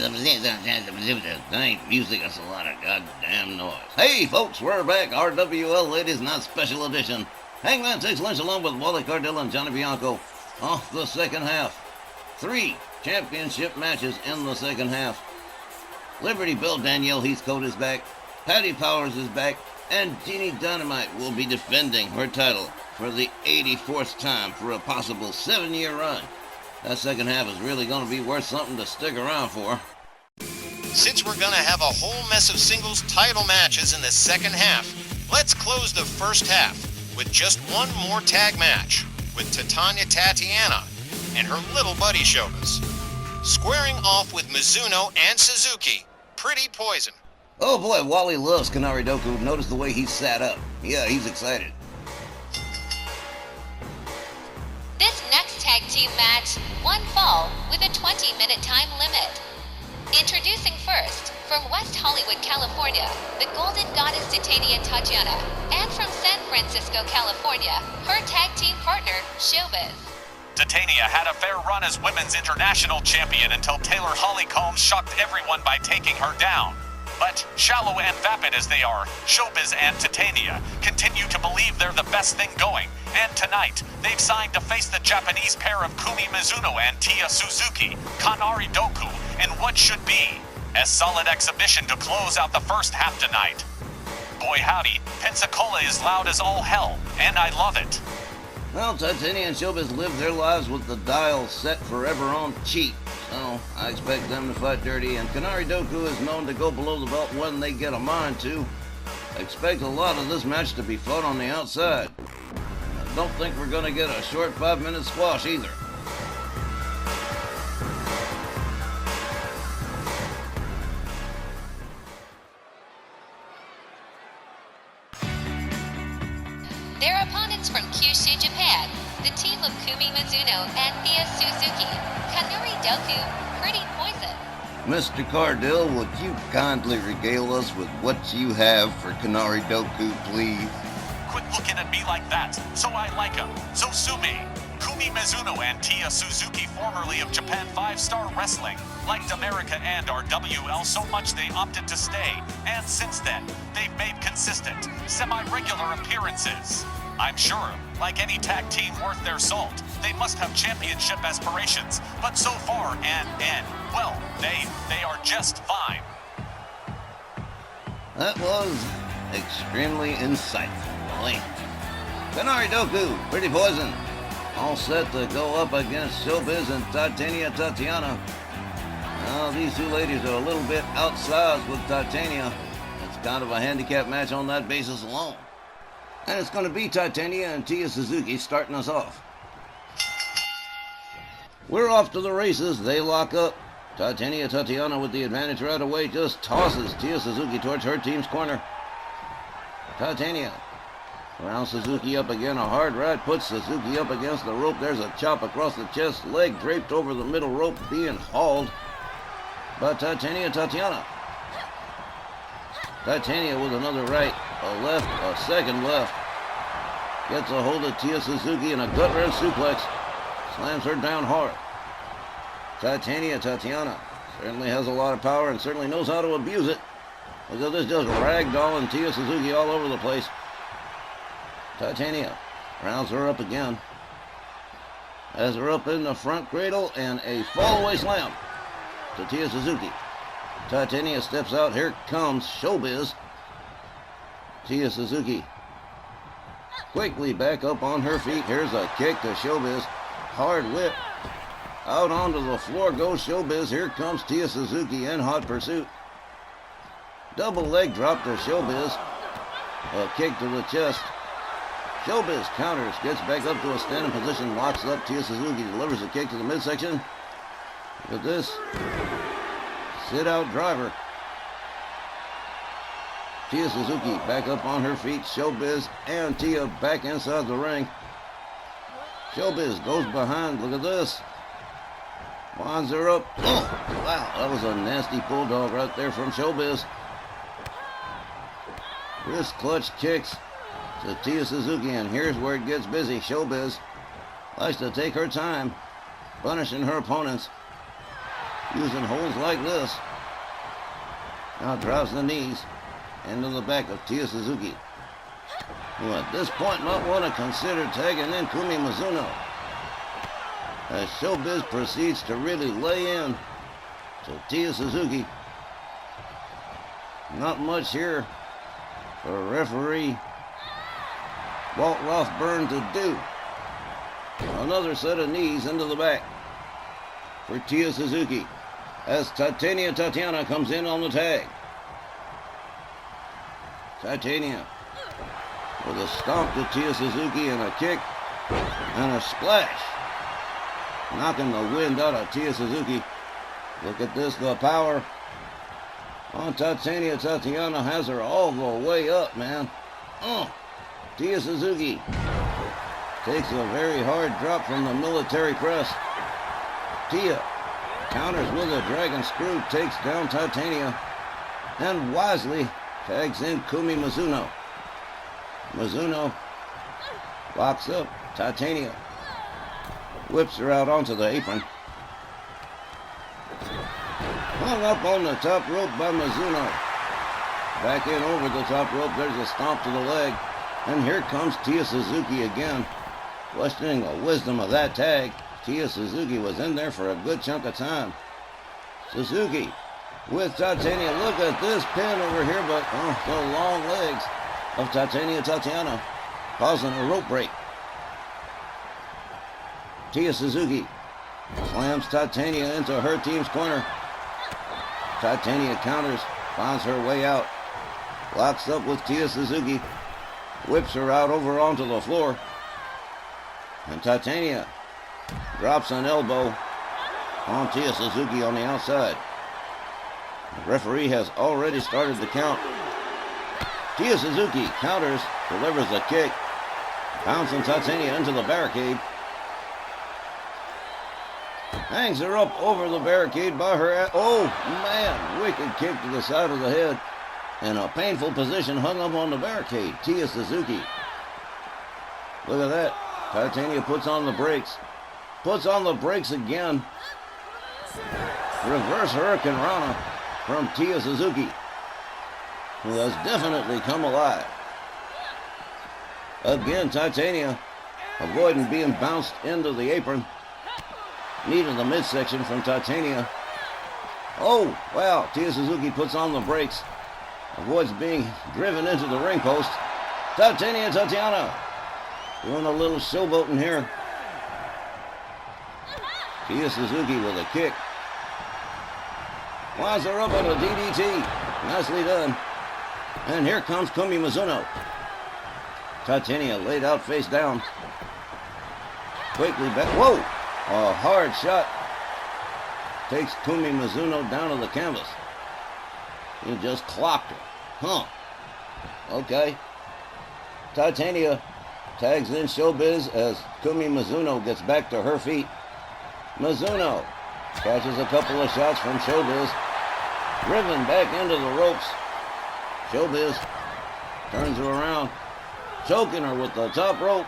That ain't music, that's a lot of goddamn noise. Hey, folks, we're back. RWL Ladies Night Special Edition. Hangman takes lunch along with Wally Cardillo and Johnny Bianco off the second half. 3 championship matches in the second half. Liberty Bell Danielle Heathcote is back. Patty Powers is back. And Jeannie Dynamite will be defending her title for the 84th time for a possible 7-year run. That second half is really going to be worth something to stick around for. Since we're going to have a whole mess of singles title matches in the second half, let's close the first half with just one more tag match with Tatiana and her little buddy Showbiz, squaring off with Mizuno and Suzuki, Pretty Poison. Oh boy, Wally loves Kanari Doku. Notice the way he sat up. Yeah, he's excited. This next tag team match, one fall with a 20-minute time limit. Introducing first, from West Hollywood, California, the Golden Goddess Titania Tatiana, and from San Francisco, California, her tag team partner, Showbiz. Titania had a fair run as Women's International Champion until Taylor Holly-Combs shocked everyone by taking her down. But shallow and vapid as they are, Showbiz and Titania continue to believe they're the best thing going. And tonight, they've signed to face the Japanese pair of Kumi Mizuno and Tia Suzuki, Kanari Doku, in what should be a solid exhibition to close out the first half tonight. Boy howdy, Pensacola is loud as all hell, and I love it. Well, Titania and Showbiz live their lives with the dial set forever on cheap, so I expect them to fight dirty, and Kanari Doku is known to go below the belt when they get a mind to. I expect a lot of this match to be fought on the outside. I don't think we're going to get a short 5-minute squash either. Their opponents from Kyushu, Japan, the team of Kumi Mizuno and Tia Suzuki, Kanari Doku, Pretty Poison. Mr. Cardill, would you kindly regale us with what you have for Kanari Doku, please? Quit looking at me like that. So I like him. So sue me. Kumi Mizuno and Tia Suzuki, formerly of Japan 5-Star Wrestling, liked America and RWL so much they opted to stay. And since then, they've made consistent, semi-regular appearances. I'm sure, like any tag team worth their salt, they must have championship aspirations. But so far, well, they are just fine. That was extremely insightful. Kanari Doku, Pretty Poison, all set to go up against Showbiz and Tatiana. Now, these two ladies are a little bit outsized with Titania. It's kind of a handicap match on that basis alone. And it's going to be Titania and Tia Suzuki starting us off. We're off to the races. They lock up. Tatiana with the advantage right away just tosses Tia Suzuki towards her team's corner. Titania around Suzuki up again. A hard right puts Suzuki up against the rope. There's a chop across the chest. Leg draped over the middle rope being hauled by Tatiana. Titania with another right, a left, a second left. Gets a hold of Tia Suzuki and a gut wrench suplex. Slams her down hard. Tatiana certainly has a lot of power and certainly knows how to abuse it. Look at this, just ragdolling Tia Suzuki all over the place. Titania rounds her up again. Has her up in the front cradle and a fallaway slam to Tia Suzuki. Titania steps out. Here comes Showbiz. Tia Suzuki quickly back up on her feet. Here's a kick to Showbiz. Hard whip. Out onto the floor goes Showbiz. Here comes Tia Suzuki in hot pursuit. Double leg drop to Showbiz. A kick to the chest. Showbiz counters, gets back up to a standing position, locks up Tia Suzuki, delivers a kick to the midsection. Look at this. Sit-out driver. Tia Suzuki back up on her feet. Showbiz and Tia back inside the ring. Showbiz goes behind. Look at this. Winds her up. Oh, wow. That was a nasty bulldog right there from Showbiz. Wrist clutch kicks to Tia Suzuki, and here's where it gets busy. Showbiz likes to take her time, punishing her opponents. using holds like this. Now drops the knees into the back of Tia Suzuki, who at this point might want to consider tagging in Kumi Mizuno, as Showbiz proceeds to really lay in to Tia Suzuki. Not much here for referee Walt Rothburn to do. Another set of knees into the back for Tia Suzuki as Tatiana comes in on the tag. Titania with a stomp to Tia Suzuki and a kick and a splash, knocking the wind out of Tia Suzuki. Look at this, the power on Titania. Tatiana has her all the way up, man. Tia Suzuki takes a very hard drop from the military press. Tia counters with a dragon screw, takes down Titania, and wisely tags in Kumi Mizuno. Mizuno locks up Titania, whips her out onto the apron. Hung up on the top rope by Mizuno. Back in over the top rope, there's a stomp to the leg. And here comes Tia Suzuki again, questioning the wisdom of that tag. Tia Suzuki was in there for a good chunk of time. Suzuki with Titania. Look at this pin over here, but the long legs of Tatiana causing a rope break. Tia Suzuki slams Titania into her team's corner. Titania counters, finds her way out, locks up with Tia Suzuki, whips her out over onto the floor, and Titania drops an elbow on Tia Suzuki on the outside. The referee has already started the count. Tia Suzuki counters, delivers a kick, bouncing Titania into the barricade. Hangs her up over the barricade by her. Oh, man, wicked kick to the side of the head. In a painful position, hung up on the barricade. Tia Suzuki. Look at that. Titania puts on the brakes. Puts on the brakes again. Reverse Hurricane Rana from Tia Suzuki, who has definitely come alive. Again, Titania avoiding being bounced into the apron. Knee to the midsection from Titania. Oh, wow. Tia Suzuki puts on the brakes. Avoids being driven into the ring post. Tatiana doing a little showboating here. Tia Suzuki with a kick. Winds her up on a DDT. Nicely done. And here comes Kumi Mizuno. Titania laid out face down. Quickly back. Whoa! A hard shot takes Kumi Mizuno down to the canvas. He just clocked her. Okay. Titania tags in Showbiz as Kumi Mizuno gets back to her feet. Mizuno catches a couple of shots from Showbiz. Driven back into the ropes. Showbiz turns her around, choking her with the top rope.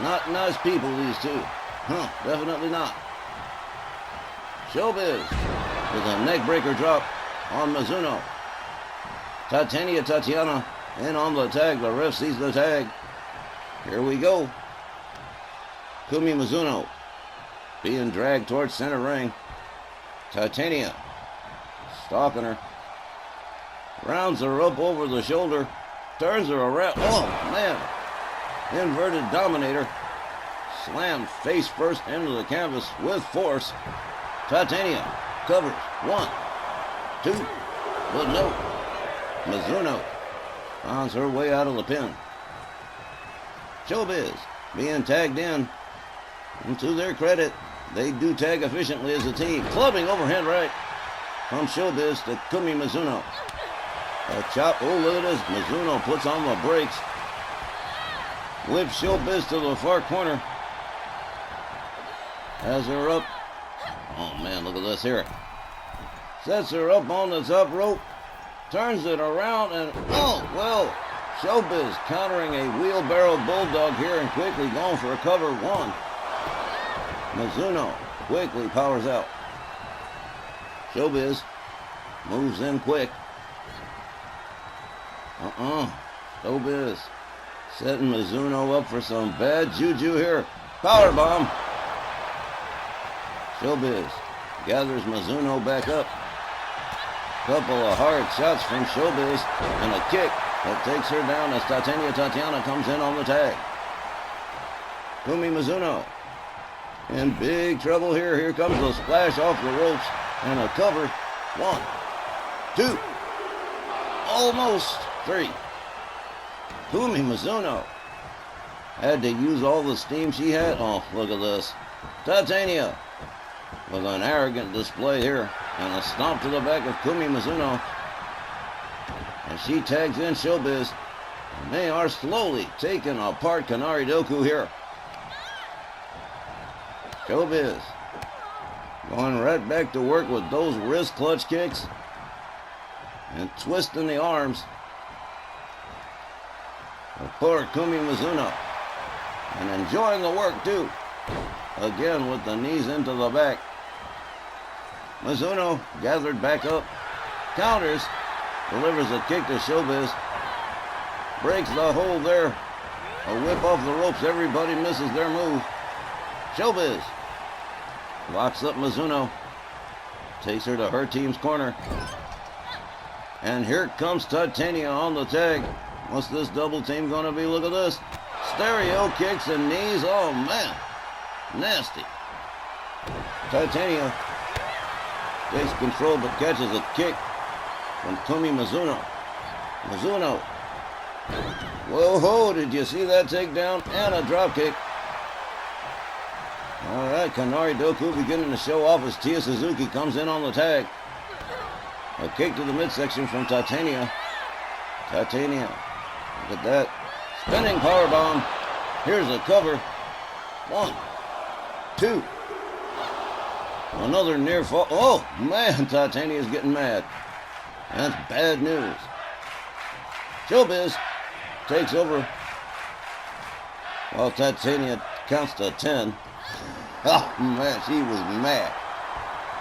Not nice people, these two. Definitely not. Showbiz with a neckbreaker drop on Mizuno. Tatiana in on the tag. The ref sees the tag. Here we go. Kumi Mizuno being dragged towards center ring. Titania stalking her. Rounds her up over the shoulder. Turns her around. Oh, man. Inverted Dominator. Slammed face first into the canvas with force. Titania covers. 1, 2, but no. Mizuno finds her way out of the pin. Showbiz being tagged in. And to their credit, they do tag efficiently as a team. Clubbing overhand right from Showbiz to Kumi Mizuno. A chop. Oh, look at this. Mizuno puts on the brakes. Whips Showbiz to the far corner. Has her up. Oh, man, look at this here. Sets her up on the top rope. Turns it around and, oh, well, Showbiz countering a wheelbarrow bulldog here and quickly going for a cover 1. Mizuno quickly powers out. Showbiz moves in quick. Showbiz setting Mizuno up for some bad juju here. Powerbomb. Showbiz gathers Mizuno back up. Couple of hard shots from Showbiz and a kick that takes her down as Tatiana comes in on the tag. Kumi Mizuno in big trouble here. Here comes the splash off the ropes and a cover. 1, 2, almost 3. Kumi Mizuno had to use all the steam she had. Oh, look at this. Titania with an arrogant display here and a stomp to the back of Kumi Mizuno. And she tags in Showbiz. And they are slowly taking apart Kanari Doku here. Showbiz going right back to work with those wrist clutch kicks and twisting the arms of poor Kumi Mizuno. And enjoying the work too. Again with the knees into the back. Mizuno gathered back up. Counters. Delivers a kick to Showbiz. Breaks the hold there. A whip off the ropes. Everybody misses their move. Showbiz locks up Mizuno. Takes her to her team's corner. And here comes Titania on the tag. What's this double team going to be? Look at this. Stereo kicks and knees. Oh, man. Nasty. Titania takes control but catches a kick from Kumi Mizuno. Mizuno. Whoa-ho, did you see that takedown? And a drop kick. All right, Kanari Doku beginning to show off as Tia Suzuki comes in on the tag. A kick to the midsection from Titania. Titania. Look at that. Spinning powerbomb. Here's a cover. 1, 2. Another near fall. Oh, man, Titania's getting mad. That's bad news. Showbiz takes over while Titania counts to 10. Oh, man, she was mad.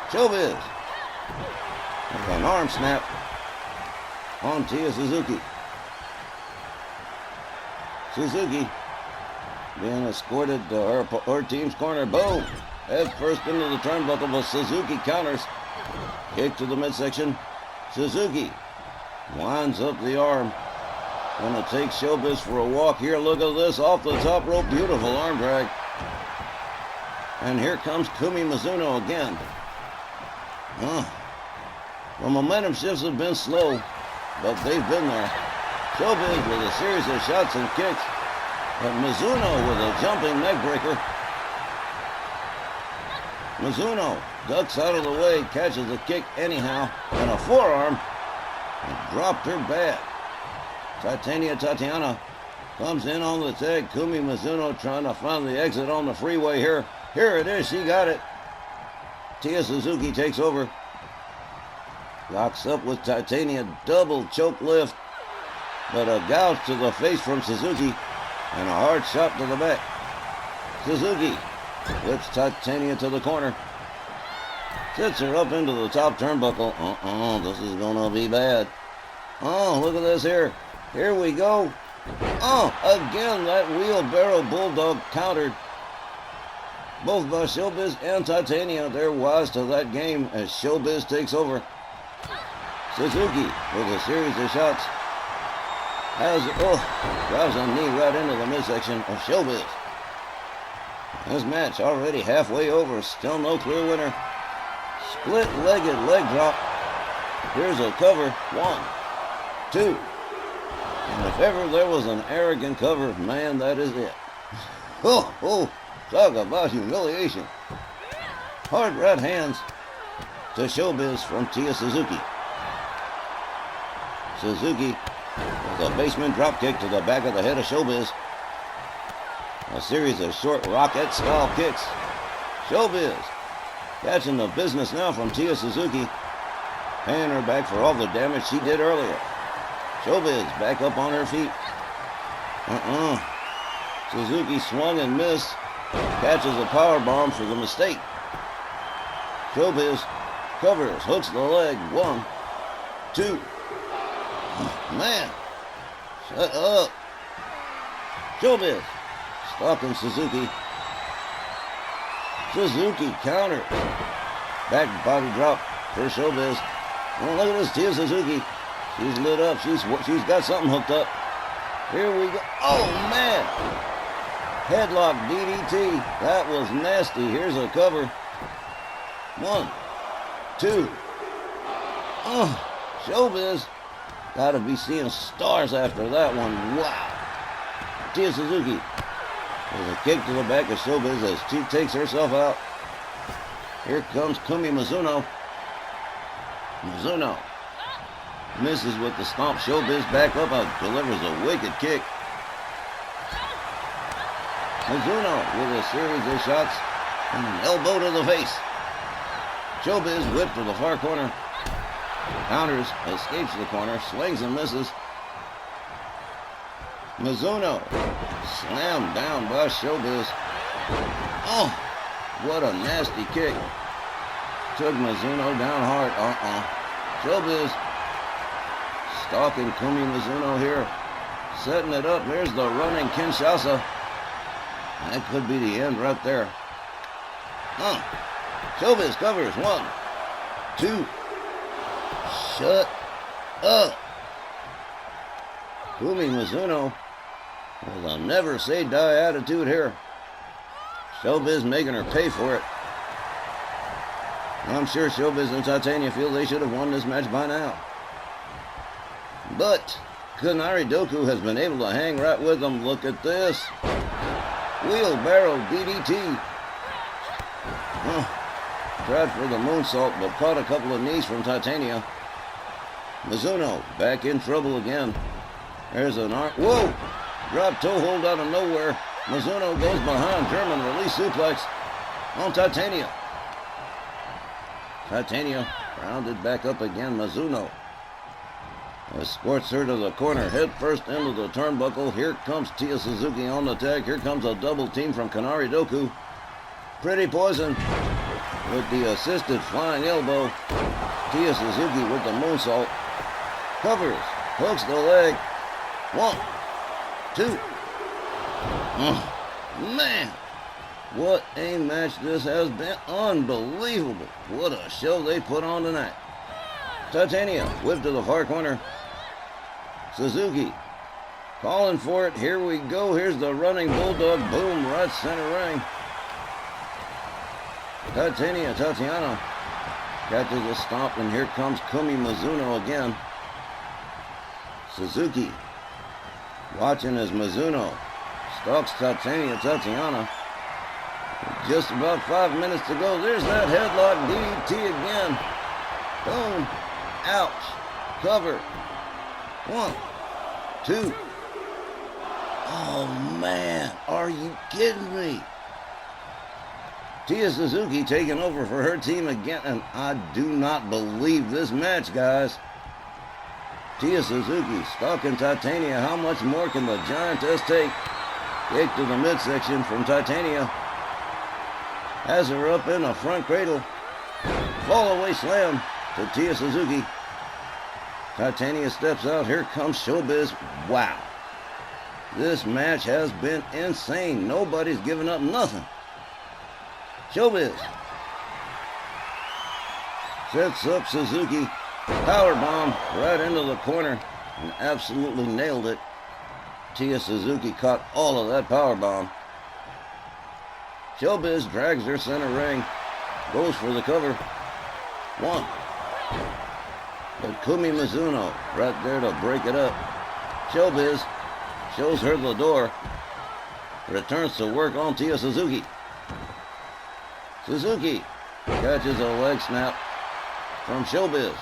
Showbiz with an arm snap on Tia Suzuki. Suzuki being escorted to her team's corner. Boom! Head first into the turnbuckle, but Suzuki counters. Kick to the midsection. Suzuki winds up the arm. Gonna take Showbiz for a walk here. Look at this off the top rope. Beautiful arm drag. And here comes Kumi Mizuno again. The momentum shifts have been slow, but they've been there. Showbiz with a series of shots and kicks. But Mizuno with a jumping neck breaker. Mizuno ducks out of the way, catches a kick anyhow, and a forearm, and dropped her bad. Tatiana comes in on the tag. Kumi Mizuno trying to find the exit on the freeway here. Here it is, she got it. Tia Suzuki takes over. Locks up with Titania, double choke lift, but a gouge to the face from Suzuki, and a hard shot to the back. Suzuki whips Titania to the corner. Sits her up into the top turnbuckle. This is gonna be bad. Look at this here. Here we go. Again that wheelbarrow bulldog countered. Both by Showbiz and Titania. They're wise to that game as Showbiz takes over. Suzuki with a series of shots. Drives a knee right into the midsection of Showbiz. This match already halfway over. Still no clear winner. Split-legged leg drop. Here's a cover. 1, 2. And if ever there was an arrogant cover, man, that is it. Talk about humiliation. Hard right hands to Showbiz from Tia Suzuki. Suzuki with a basement dropkick to the back of the head of Showbiz. A series of short rocket-style kicks. Showbiz catching the business now from Tia Suzuki. Paying her back for all the damage she did earlier. Showbiz back up on her feet. Suzuki swung and missed. Catches a power bomb for the mistake. Showbiz Covers, hooks the leg. 1, 2. Man, shut up. Showbiz, stalking Suzuki. Suzuki counter. Back body drop for Showbiz. Oh, look at this, Tia Suzuki. She's lit up. She's got something hooked up. Here we go. Oh, man. Headlock DDT. That was nasty. Here's a cover. 1, 2. Oh, Showbiz. Gotta be seeing stars after that one. Wow. Tia Suzuki. There's a kick to the back of Showbiz as she takes herself out. Here comes Kumi Mizuno. Mizuno misses with the stomp. Showbiz back up and delivers a wicked kick. Mizuno with a series of shots and an elbow to the face. Showbiz whipped to the far corner. Counters, escapes the corner, swings and misses. Mizuno slammed down by Showbiz. Oh, what a nasty kick. Took Mizuno down hard. Showbiz stalking Kumi Mizuno here. Setting it up. There's the running Kinshasa. That could be the end right there. Showbiz covers. 1, 2. Shut up. Kumi Mizuno with a never say die attitude here. Showbiz making her pay for it. I'm sure Showbiz and Titania feel they should have won this match by now. But Kanari Doku has been able to hang right with them. Look at this. Wheelbarrow DDT. Tried for the moonsault, but caught a couple of knees from Titania. Mizuno back in trouble again. There's an arm. Whoa! Drop toe hold out of nowhere. Mizuno goes behind. German release suplex on Titania. Titania rounded back up again. Mizuno escorts her to the corner, head first into the turnbuckle. Here comes Tia Suzuki on the tag. Here comes a double team from Kanari Doku. Pretty Poison with the assisted flying elbow. Tia Suzuki with the moonsault. Covers, hooks the leg. 1, 2. Man, what a match this has been. Unbelievable. What a show they put on tonight. Titania whipped to the far corner. Suzuki calling for it. Here we go. Here's the running bulldog. Boom, right center ring. Tatiana catches a stomp, and here comes Kumi Mizuno again. Suzuki watching as Mizuno stalks Tatiana. Just about 5 minutes to go. There's that headlock DDT again. Boom. Ouch. Cover. 1, 2. Oh, man. Are you kidding me? Tia Suzuki taking over for her team again, and I do not believe this match, guys. Tia Suzuki stalking Titania. How much more can the Giantess take? Kick to the midsection from Titania. Has her up in the front cradle. Fall away slam to Tia Suzuki. Titania steps out. Here comes Showbiz. Wow. This match has been insane. Nobody's giving up nothing. Showbiz sets up Suzuki. Powerbomb right into the corner and absolutely nailed it. Tia Suzuki caught all of that powerbomb. Showbiz drags her center ring. Goes for the cover. 1. But Kumi Mizuno right there to break it up. Showbiz shows her the door. Returns to work on Tia Suzuki. Suzuki catches a leg snap from Showbiz.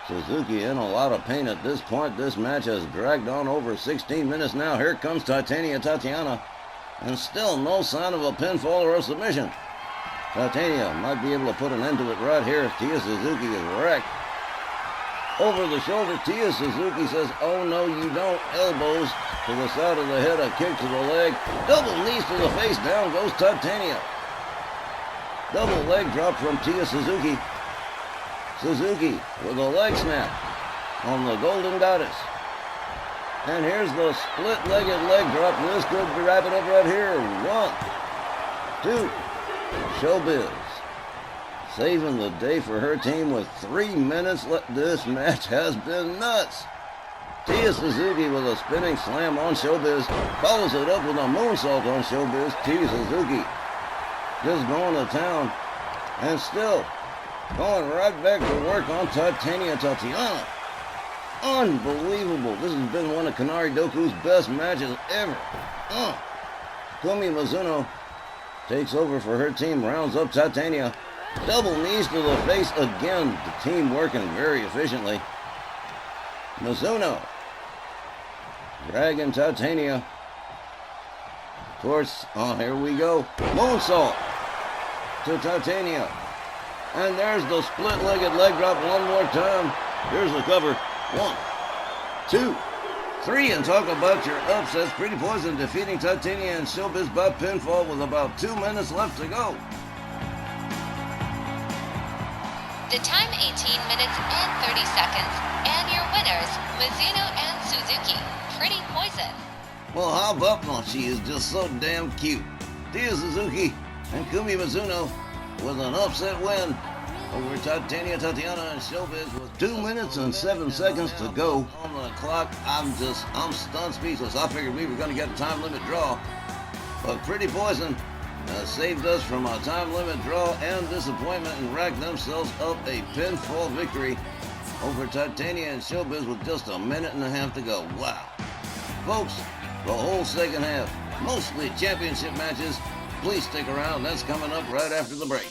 Suzuki in a lot of pain at this point. This match has dragged on over 16 minutes now. Here comes Tatiana. And still no sign of a pinfall or a submission. Titania might be able to put an end to it right here. Tia Suzuki is wrecked. Over the shoulder, Tia Suzuki says, "Oh no, you don't." Elbows to the side of the head, a kick to the leg. Double knees to the face, down goes Titania. Double leg drop from Tia Suzuki. Suzuki with a leg snap on the Golden Goddess. And here's the split-legged leg drop. This could wrap it up right here. 1, 2. Showbiz saving the day for her team with 3 minutes left. This match has been nuts. Tia Suzuki with a spinning slam on Showbiz. Follows it up with a moonsault on Showbiz. Tia Suzuki just going to town. And still going right back to work on Tatiana. Unbelievable. This has been one of Kanari Doku's best matches ever. Kumi Mizuno takes over for her team, rounds up Titania. Double knees to the face again. The team working very efficiently. Mizuno dragging Titania towards, here we go. Moonsault to Titania. And there's the split-legged leg drop one more time. Here's the cover. 1, 2, 3. And talk about your upsets. Pretty Poison defeating Titania and Showbiz by pinfall with about 2 minutes left to go. The time 18 minutes and 30 seconds. And your winners, Mizuno and Suzuki. Pretty Poison. Well, how about no? She is just so damn cute. Tia Suzuki and Kumi Mizuno with an upset win over Tatiana and Showbiz with 2 minutes and 7 seconds to go on the clock. I'm stunned speechless. I figured we were going to get a time limit draw, but Pretty Poison saved us from a time limit draw and disappointment and racked themselves up a pinfall victory over Titania and Showbiz with just a minute and a half to go. Wow. Folks, the whole second half, mostly championship matches. Please stick around. That's coming up right after the break.